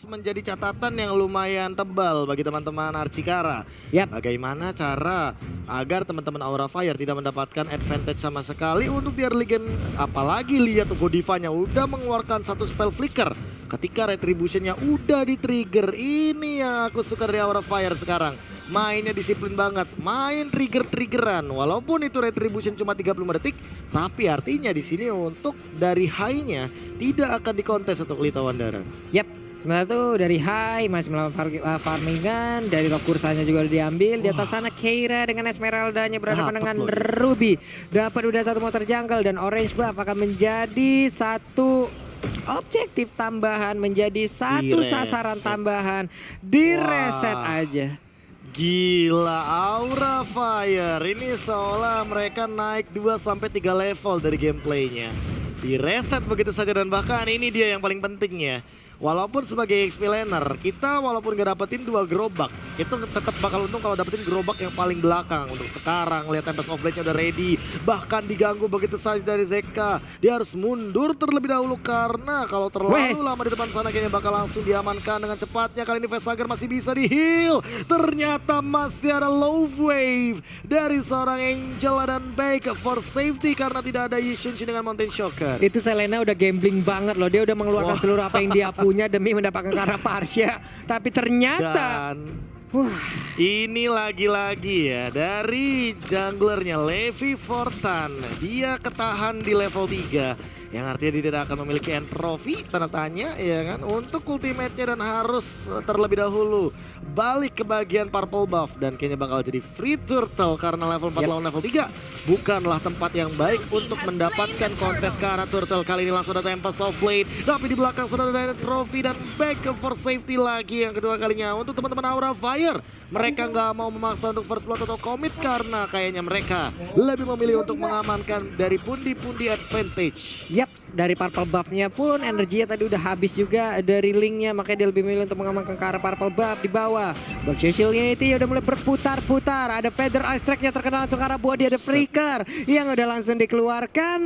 menjadi catatan yang lumayan tebal bagi teman-teman Archikara. Yap. Bagaimana cara agar teman-teman Aura Fire tidak mendapatkan advantage sama sekali untuk di early game. Apalagi lihat Godivanya udah mengeluarkan satu spell flicker. Ketika retributionnya udah di-trigger. Ini yang aku suka dari Aura Fire sekarang. Mainnya disiplin banget, main trigger-triggeran. Walaupun itu retribution cuma 35 detik, tapi artinya di sini untuk dari high-nya tidak akan dikontes untuk Lita Wandara. Yap. Sementara tuh dari high masih melakukan farmingan, dari rock kursanya juga udah diambil. Di atas sana Keira dengan Esmeralda-nya berhadapan dengan Ruby. Dapat udah satu motor jungle dan orange buff akan menjadi satu objektif tambahan, menjadi satu sasaran tambahan. Direset aja. Gila, Aura Fire ini seolah mereka naik 2-3 level dari gameplaynya. Direset begitu saja dan bahkan ini dia yang paling pentingnya. Walaupun sebagai XP laner, kita walaupun gak dapetin 2 gerobak, itu tetap bakal untung kalau dapetin gerobak yang paling belakang. Untuk sekarang, lihat Tempest of Blade-nya udah ready. Bahkan diganggu begitu saja dari Zeka. Dia harus mundur terlebih dahulu karena kalau terlalu lama di depan sana kayaknya bakal langsung diamankan dengan cepatnya. Kali ini Vesager masih bisa di-heal. Ternyata masih ada low wave dari seorang Angela dan back for safety karena tidak ada Yishunchi dengan Mountain Shocker. Itu Selena udah gambling banget loh. Dia udah mengeluarkan seluruh apa yang dia punya demi mendapatkan Kara Parsha. Tapi ternyata ini lagi-lagi ya dari junglernya Levi Fortan. Dia ketahan di level 3. Yang artinya dia tidak akan memiliki end trophy, tanda tanya ya kan, untuk ultimate-nya dan harus terlebih dahulu balik ke bagian purple buff. Dan kayaknya bakal jadi free turtle karena level 4 lawan level 3 bukanlah tempat yang baik untuk mendapatkan kontes ke arah turtle. Kali ini langsung ada Tempest of Blade, tapi di belakang sudah ada trophy dan back for safety lagi yang kedua kalinya untuk teman-teman Aura Fire. Mereka nggak mau memaksa untuk first blood atau commit karena kayaknya mereka lebih memilih untuk mengamankan dari pundi-pundi advantage. Yap, dari purple buff-nya pun energinya tadi udah habis juga dari link-nya, makanya dia lebih memilih untuk mengamankan ke arah purple buff di bawah. Box Shield-nya itu udah mulai berputar-putar. Ada Feather Ice Track-nya terkenal langsung ke arah body, ada Flicker yang udah langsung dikeluarkan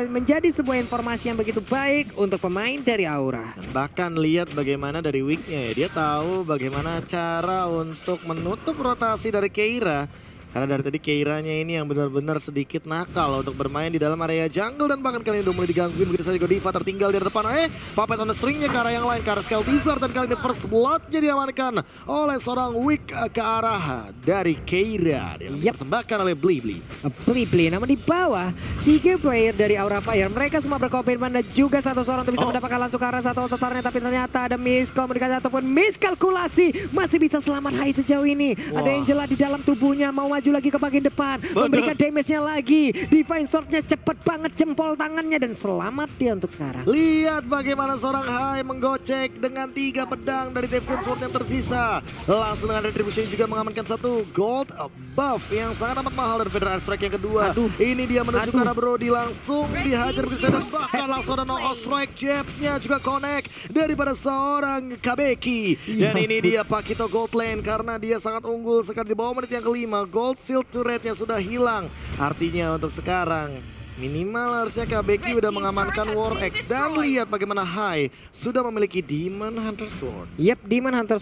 menjadi sebuah informasi yang begitu baik untuk pemain dari Aura. Bahkan lihat bagaimana dari weak-nya ya, dia tahu bagaimana cara untuk menutup rotasi dari Keira. Karena dari tadi Keiranya ini yang benar-benar sedikit nakal untuk bermain di dalam area jungle. Dan bahkan kali ini udah mulai digangguin begitu saja. Godiva tertinggal di depan. Puppet on the stringnya ke arah yang lain, ke arah Scale Wizard. Dan kali ini first blood-nya diamankan oleh seorang Wick ke arah dari Keira. Dia dipersembahkan oleh Blibli. Blibli, namun di bawah 3 player dari Aura Fire. Mereka semua berkomitmen dan juga satu seorang untuk bisa mendapatkan langsung ke arah satu ototarnya. Tapi ternyata ada miskomunikasi ataupun miskalkulasi. Masih bisa selamat high sejauh ini. Ada Angela di dalam tubuhnya, mau maju lagi ke bagian depan, memberikan damage-nya lagi. Divine Sword-nya cepet banget jempol tangannya dan selamat dia untuk sekarang. Lihat bagaimana seorang Hai menggocek dengan 3 pedang dari Divine Sword yang tersisa. Langsung dengan retribution juga mengamankan satu gold buff yang sangat amat mahal dari Federal Strike yang kedua. Ini dia menuju ke arah Brody, langsung dihajar begitu saja. Bahkan langsung ada no strike, jab-nya juga connect daripada seorang Kabeki. Dan ini dia Pakito Gold Lane karena dia sangat unggul sekali di bawah menit yang kelima. Gold Shield turretnya sudah hilang. Artinya untuk sekarang minimal harusnya Kabeki udah mengamankan War X. Dan lihat bagaimana Hai sudah memiliki Demon Hunter Sword. Yap, Demon Hunter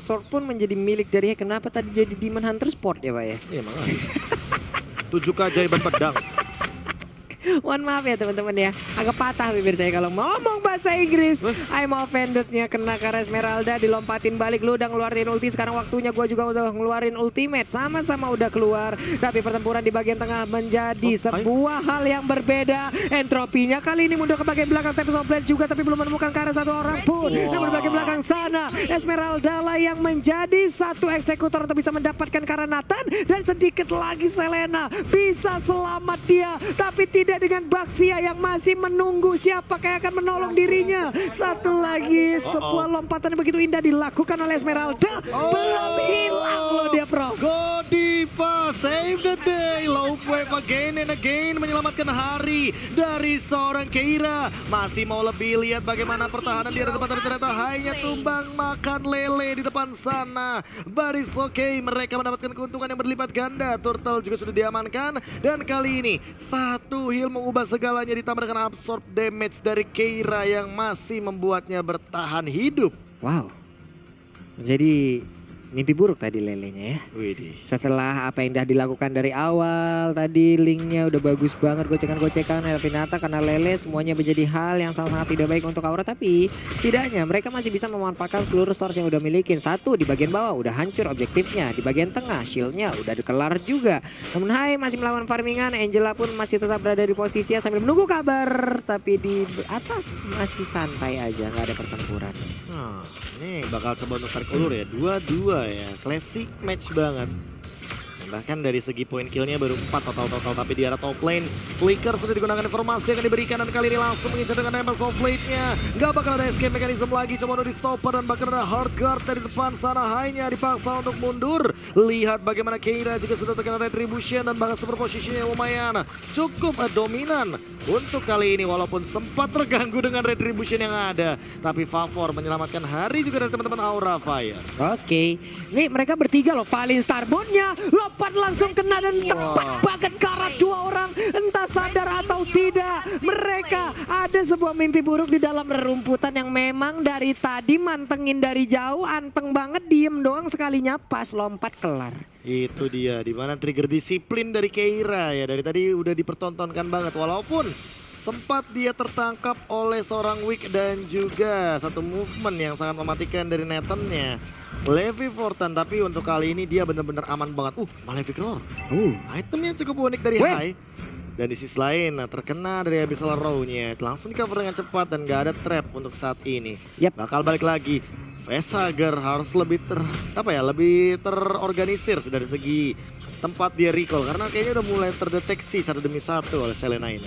Sword pun menjadi milik dari kenapa tadi jadi Demon Hunter Sport ya Pak ya? Iya makanya. 7 keajaiban pedang. Mohon maaf ya teman-teman ya, agak patah bibir saya kalau ngomong bahasa Inggris. I'm offended-nya kena ke Esmeralda, dilompatin balik. Lu udah ngeluarin ulti, sekarang waktunya gue juga udah ngeluarin ultimate. Sama-sama udah keluar, tapi pertempuran di bagian tengah menjadi sebuah hal yang berbeda. Entropinya kali ini mundur ke bagian belakang. Tempest of Blade juga, tapi belum menemukan ke arah satu orang pun. Namun di bagian belakang sana, Esmeralda lah yang menjadi satu eksekutor untuk bisa mendapatkan ke arah Nathan. Dan sedikit lagi Selena bisa selamat dia, tapi tidak dengan Baxia yang masih menunggu siapa yang akan menolong dirinya. Satu lagi sebuah lompatan yang begitu indah dilakukan oleh Esmeralda. Belum hilang loh dia bro. Godiva save the day. Low wave again and again menyelamatkan hari dari seorang Keira. Masih mau lebih, lihat bagaimana pertahanan di depan, tapi ternyata hanya tumbang makan lele di depan sana. Baris oke, mereka mendapatkan keuntungan yang berlipat ganda. Turtle juga sudah diamankan dan kali ini satu heal mengubah segalanya ditambah dengan absorb damage dari Keira yang masih membuatnya bertahan hidup. Wow. Menjadi mimpi buruk tadi lelenya ya. Widih. Setelah apa yang udah dilakukan dari awal tadi, linknya udah bagus banget, gocekan-gocekan, tapi ternyata karena lele semuanya menjadi hal yang sangat-sangat tidak baik untuk Aura. Tapi setidaknya mereka masih bisa memanfaatkan seluruh source yang udah milikin. Satu di bagian bawah udah hancur objektifnya, di bagian tengah shieldnya udah dikelar juga. Namun Hai masih melawan farmingan, Angela pun masih tetap berada di posisinya sambil menunggu kabar. Tapi di atas masih santai aja, nggak ada pertempuran. Nah, ini bakal coba untuk tarik ulur ya, 2-2 ya, classic match banget. Bahkan dari segi poin killnya baru 4 total, tapi di arah top lane Flicker sudah digunakan informasi yang akan diberikan dan kali ini langsung mengincar dengan nempel soft blade-nya. Gak bakal ada escape mechanism lagi, coba untuk di stopper dan bahkan ada hard guard dari depan sana. Hanya dipaksa untuk mundur. Lihat bagaimana Keira juga sudah terkena retribution dan bahkan super positionnya lumayan cukup dominan untuk kali ini walaupun sempat terganggu dengan retribution yang ada. Tapi Favor menyelamatkan hari juga dari teman-teman Aura Fire. Oke, nih mereka bertiga loh, Palin Starbone-nya lompat langsung kena dan tepat banget ke arah dua orang. Entah sadar atau tidak, mereka ada sebuah mimpi buruk di dalam rerumputan yang memang dari tadi mantengin dari jauh, anteng banget, diem doang sekalinya pas lompat kelar. Itu dia, dimana trigger disiplin dari Keira ya, dari tadi udah dipertontonkan banget. Walaupun sempat dia tertangkap oleh seorang Wick dan juga satu movement yang sangat mematikan dari Nathan-nya Levi Fortan, tapi untuk kali ini dia benar-benar aman banget. Malefic Roar. Item yang cukup unik dari Hai. Dan di sisi lain terkena dari Abyssal Row-nya. Langsung di cover dengan cepat dan gak ada trap untuk saat ini. Bakal balik lagi. Facehugger harus lebih lebih terorganisir dari segi tempat dia recall karena kayaknya udah mulai terdeteksi satu demi satu oleh Selena ini.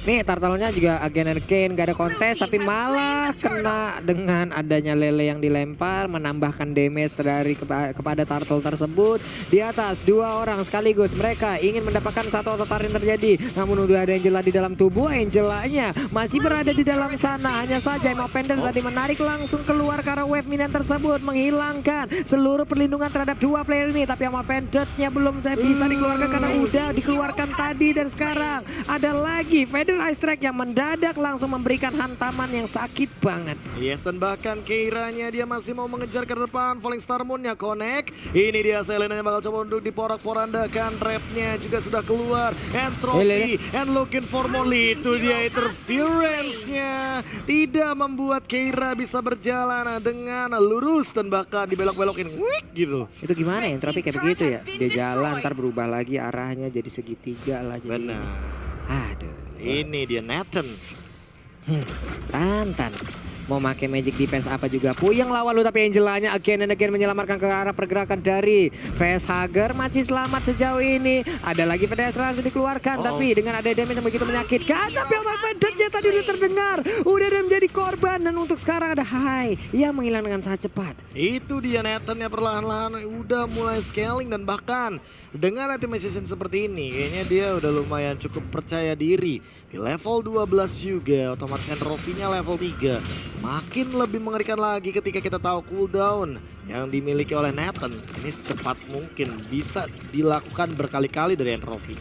Nih Turtle-nya juga again and again gak ada kontes, tapi malah kena dengan adanya lele yang dilempar, menambahkan damage dari kepada Turtle tersebut. Di atas dua orang sekaligus, mereka ingin mendapatkan satu ototarin terjadi. Namun udah ada Angela di dalam tubuh, Angelanya masih berada di dalam sana. Hanya saja Emma Pendant tadi menarik langsung keluar karena wave minion tersebut menghilangkan seluruh perlindungan terhadap dua player ini. Tapi Emma Pendant-nya belum bisa dikeluarkan karena udah dikeluarkan tadi. Dan sekarang ada lagi Feather Ice Strike yang mendadak langsung memberikan hantaman yang sakit banget. Yes, dan bahkan Keiranya dia masih mau mengejar ke depan. Falling Star Moon-nya connect. Ini dia Selena yang bakal coba untuk diporak-porandakan. Trapnya juga sudah keluar. And trophy and looking for more. Itu dia interference-nya. Tidak membuat Keira bisa berjalan dengan lurus dan bahkan dibelok-belokin. Wih gitu. Itu gimana ya trophy kayak begitu ya? Dia jalan ntar berubah lagi arahnya jadi segitiga lah. Benar. Aduh. Ini dia Nathan. Rantan. Mau pakai magic defense apa juga puyeng lawan lu, tapi Angelanya again and again menyelamatkan ke arah pergerakan dari Facehugger. Masih selamat sejauh ini. Ada lagi pedestrian yang dikeluarkan, tapi dengan ada damage yang begitu menyakitkan. Tapi Omar Pendant-nya tadi udah terdengar, udah ada menjadi korban, dan untuk sekarang ada Hai yang menghilang dengan sangat cepat. Itu dia Nathan yang perlahan-lahan udah mulai scaling dan bahkan dengan optimization seperti ini kayaknya dia udah lumayan cukup percaya diri. Di level 12 juga otomatis trophy-nya level 3. Makin lebih mengerikan lagi ketika kita tahu cooldown yang dimiliki oleh Nathan ini secepat mungkin bisa dilakukan berkali-kali dari trophy.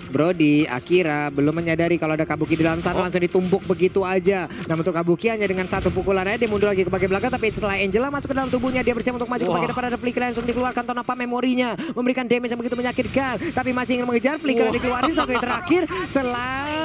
Brody, Akira belum menyadari kalau ada Kabuki di dalam sana, langsung ditumbuk begitu aja. Namun untuk Kabuki hanya dengan satu pukulan aja dia mundur lagi ke bagian belakang, tapi setelah Angela masuk ke dalam tubuhnya dia bersiap untuk maju ke bagian depan. Ada Flicker langsung dikeluarkan tanpa memorinya, memberikan damage yang begitu menyakitkan, tapi masih ingin mengejar. Flicker dikeluarin sampai terakhir.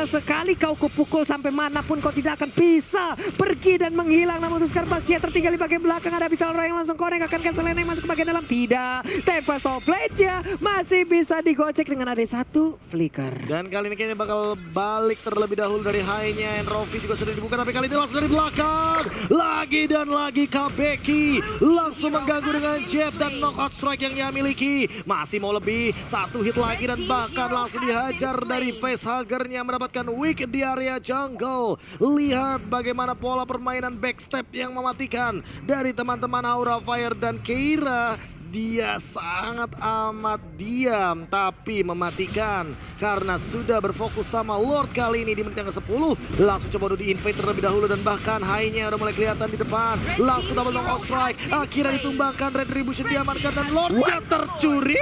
Sekali kau kupukul sampai manapun kau tidak akan bisa pergi dan menghilang. Namun untuk sekarang Baxia tertinggal di bagian belakang. Ada Abyssal Roar yang langsung connect, akan Selena yang masuk ke bagian dalam. Tidak, Tempest of Blade-nya masih bisa digocek dengan ada satu Flicker. Dan kali ini kayaknya bakal balik terlebih dahulu dari high-nya. Entrofi juga sudah dibuka, tapi kali ini langsung dari belakang. Lagi dan lagi Kabeki langsung mengganggu dengan jab dan knockout strike yang dia miliki. Masih mau lebih, satu hit lagi dan bahkan langsung dihajar dari Facehugger-nya mendapatkan Wick di area jungle. Lihat bagaimana pola permainan backstep yang mematikan dari teman-teman Aura Fire dan Keira. Dia sangat amat diam tapi mematikan karena sudah berfokus sama Lord kali ini di menit yang ke-10. Langsung coba di invade terlebih dahulu dan bahkan high-nya udah mulai kelihatan di depan. Langsung double knock out strike. Akhirnya ditumbangkan, retribution diamankan dan Lordnya tercuri.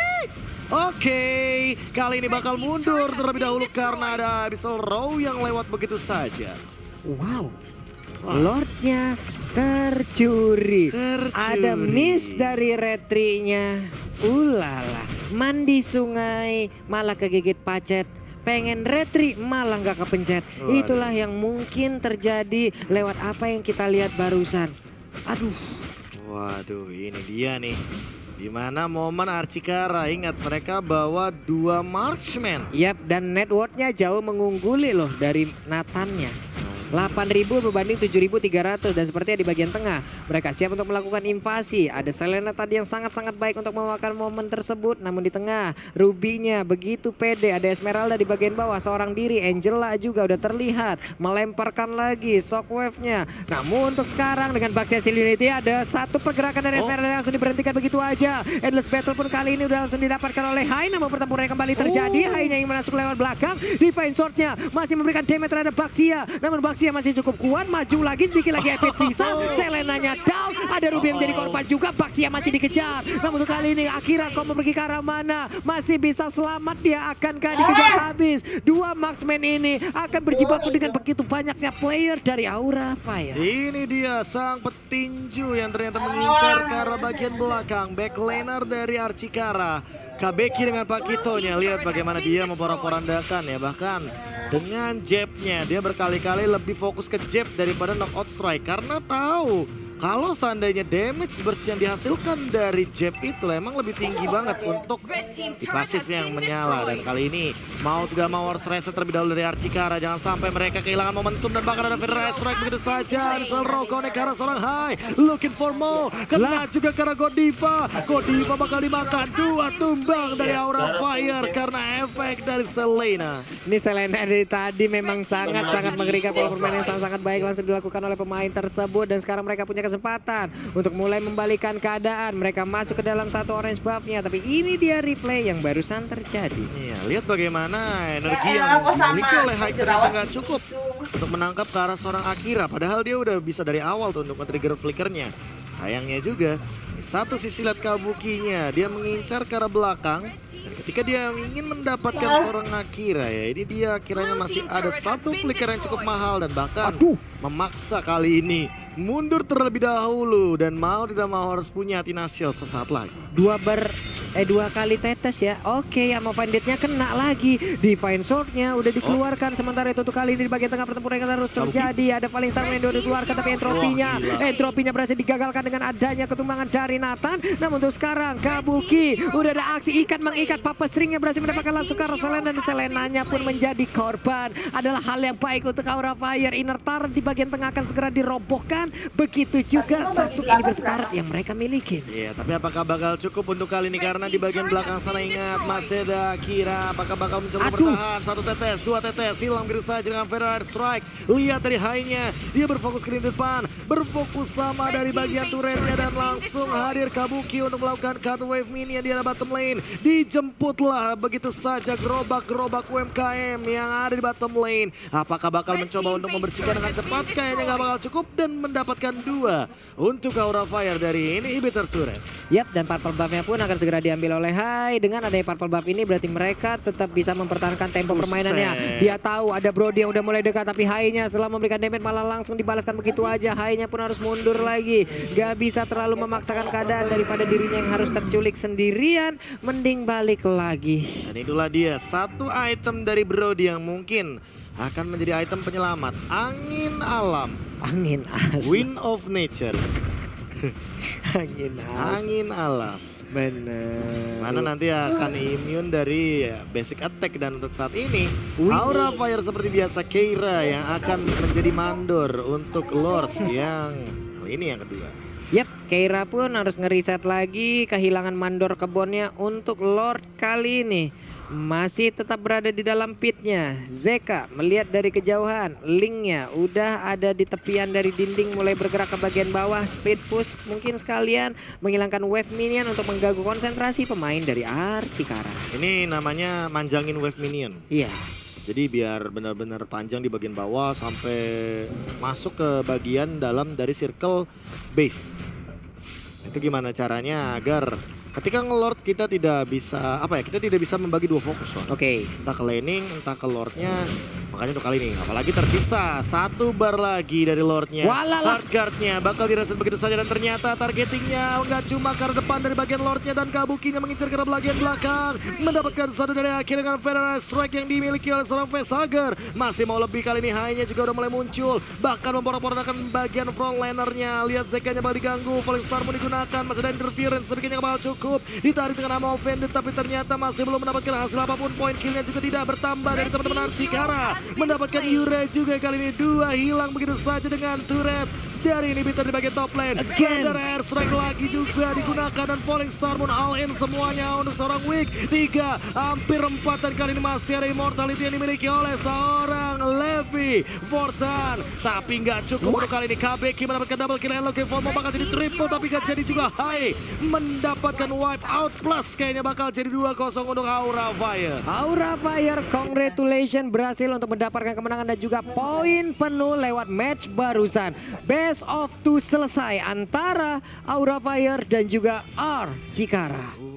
Oke, kali ini bakal mundur terlebih dahulu karena ada Abyssal Row yang lewat begitu saja. Wow, Lordnya tercuri. Ada miss dari retrinya. Ulala, mandi sungai malah kegigit pacet. Pengen retri malah nggak kepencet. Itulah yang mungkin terjadi lewat apa yang kita lihat barusan. Aduh. Waduh, ini dia nih. Dimana momen Archikara, ingat mereka bawa 2 marksman. Yap, dan net worth-nya jauh mengungguli loh dari Nathannya. 8.000 berbanding 7.300 dan sepertinya di bagian tengah mereka siap untuk melakukan invasi. Ada Selena tadi yang sangat-sangat baik untuk memanfaatkan momen tersebut, namun di tengah Ruby-nya begitu pede. Ada Esmeralda di bagian bawah seorang diri, Angela juga udah terlihat melemparkan lagi shockwave-nya. Namun untuk sekarang dengan Baxia Unity ada satu pergerakan dari Esmeralda yang langsung diberhentikan begitu aja. Endless Battle pun kali ini udah langsung didapatkan oleh Hai, namun pertempuran yang kembali terjadi. Hai-nya yang masuk lewat belakang, Divine Sword-nya masih memberikan damage terhadap Baxia, namun Baxia masih cukup kuat, maju lagi sedikit lagi efek sisa. Selenanya down, ada Ruby yang menjadi korban juga. Baxia masih dikejar, namun untuk kali ini Akira kau mau pergi ke arah mana? Masih bisa selamat dia, akankah dikejar habis? 2 marksman ini akan berjibaku dengan begitu banyaknya player dari Aura Fire. Ini dia sang petinju yang ternyata mengincar ke arah bagian belakang. Backlaner dari Archikara, Kabeki dengan Pakitonya. Lihat bagaimana dia memporak-porandakan ya. Bahkan dengan jabnya dia berkali-kali lebih fokus ke jab daripada knockout strike. Karena tahu kalau seandainya damage burst yang dihasilkan dari jab itu emang lebih tinggi banget untuk di pasif yang menyala. Dan kali ini mau tidak mau harus reset terlebih dahulu dari Archikara. Jangan sampai mereka kehilangan momentum dan bahkan ada Federal Strike begitu saja. Misal Rokone ke arah seorang Hai, looking for more. Kena juga ke arah Godiva. Godiva bakal dimakan. 2 tumbang dari Aura Fire karena efek dari Selena. Ini Selena dari tadi memang sangat-sangat mengerikan. Permainan yang sangat-sangat baik langsung dilakukan oleh pemain tersebut. Dan sekarang mereka punya kesempatan untuk mulai membalikan keadaan. Mereka masuk ke dalam satu orange buff-nya, tapi ini dia replay yang barusan terjadi. Iya, lihat bagaimana energi yang dimiliki oleh Hai ternyata nggak cukup untuk menangkap ke arah seorang Akira. Padahal dia udah bisa dari awal tuh untuk nge-trigger flickernya. Sayangnya juga di satu sisi lihat Kabukinya, dia mengincar ke arah belakang. Dan ketika dia ingin mendapatkan seorang Akira ya, ini dia kiranya masih ada satu flicker yang cukup mahal dan bahkan memaksa kali ini mundur terlebih dahulu dan mau tidak mau harus punya Athena Shield sesaat lagi. 2 kali tetes ya. Oke, Amo Banditnya kena lagi. Divine Sword-nya udah dikeluarkan. Sementara itu untuk kali ini di bagian tengah pertempuran yang terus terjadi. Ada Falling Star yang udah dikeluarkan tapi entropinya berhasil digagalkan dengan adanya ketumbangan dari Nathan. Namun untuk sekarang Kabuki udah ada aksi ikat mengikat. Papa String-nya berhasil mendapatkan langsung ke arah Selena dan Selenanya pun menjadi korban. Adalah hal yang baik untuk Aura Fire. Inner turret di bagian tengah akan segera dirobohkan. Begitu juga satu inhibitor turret yang mereka miliki. Iya, tapi apakah bakal cukup untuk kali ini? Karena di bagian belakang sana ingat masih ada Akira. Apakah bakal mencoba bertahan? 1 tetes, 2 tetes, hilang begitu saja dengan Federal Strike. Lihat dari Hai-nya, dia berfokus ke depan, berfokus sama dari bagian turretnya dan langsung hadir Kabuki untuk melakukan cut wave minion di arah bottom lane. Dijemputlah begitu saja gerobak-gerobak UMKM yang ada di bottom lane. Apakah bakal mencoba untuk membersihkan dengan cepat? Kayaknya nggak bakal cukup dan mendapatkan 2 untuk Aura Fire dari inhibitor turret. Yap, dan purple buff-nya pun akan segera diambil oleh Hai. Dengan adanya purple buff ini berarti mereka tetap bisa mempertahankan tempo permainannya. Dia tahu ada Brody yang udah mulai dekat, tapi Hai-nya setelah memberikan damage malah langsung dibalaskan begitu aja. Hai-nya pun harus mundur lagi. Gak bisa terlalu memaksakan keadaan daripada dirinya yang harus terculik sendirian. Mending balik lagi. Dan itulah dia satu item dari Brody yang mungkin akan menjadi item penyelamat. Angin alam. Angin alam. Wind of nature. Angin alam. Angin alam. Bener. Mana nanti akan immune dari basic attack. Dan untuk saat ini Aura Fire seperti biasa Keira yang akan menjadi mandor untuk Lords yang kali ini yang kedua. Yap, Keira pun harus ngeriset lagi. Kehilangan mandor kebonnya untuk Lord kali ini. Masih tetap berada di dalam pitnya. Zeka melihat dari kejauhan. Linknya udah ada di tepian dari dinding, mulai bergerak ke bagian bawah. Speed push mungkin sekalian menghilangkan wave minion untuk mengganggu konsentrasi pemain dari Archikara. Ini namanya manjangin wave minion. Iya. Jadi biar benar-benar panjang di bagian bawah sampai masuk ke bagian dalam dari circle base. Itu gimana caranya agar Ketika ngelord kita tidak bisa kita tidak bisa membagi dua fokus soalnya. Oke. Entah ke laning, entah ke lordnya. Makanya untuk kali ini apalagi tersisa 1 bar lagi dari lordnya. Walala. Hardguardnya bakal direset begitu saja dan ternyata targetingnya nggak cuma ke arah depan dari bagian lordnya dan Kabukinya mengincar ke arah bagian belakang. Mendapatkan satu dari akhir dengan Federal Strike yang dimiliki oleh seorang Vesager. Masih mau lebih kali ini high-nya juga udah mulai muncul. Bahkan memporak-porandakan bagian frontlanernya. Lihat Zekanya bakal diganggu. Falling Star mau digunakan. Masih ada interference tapi kayaknya bakal cukup. Ditarik dengan nama offended tapi ternyata masih belum mendapatkan hasil apapun. Poin killnya juga tidak bertambah dari teman-teman Chikara. Mendapatkan Yure juga kali ini 2 hilang begitu saja dengan turret dari inhibitor di bagian top lane. Thunder airstrike lagi juga digunakan dan Falling Star pun all in semuanya untuk seorang Wick. 3 hampir 4 dan kali ini masih ada immortality yang dimiliki oleh seorang Levi Fortan. Tapi nggak cukup untuk kali ini. KBK mendapatkan double kill and looking for mau bakal jadi triple tapi nggak jadi juga high. Mendapatkan wipe out plus kayaknya bakal jadi 2-0 untuk Aura Fire. Aura Fire, congratulations, berhasil untuk mendapatkan kemenangan dan juga poin penuh lewat match barusan. Best of 2 selesai antara Aura Fire dan juga R Chikara.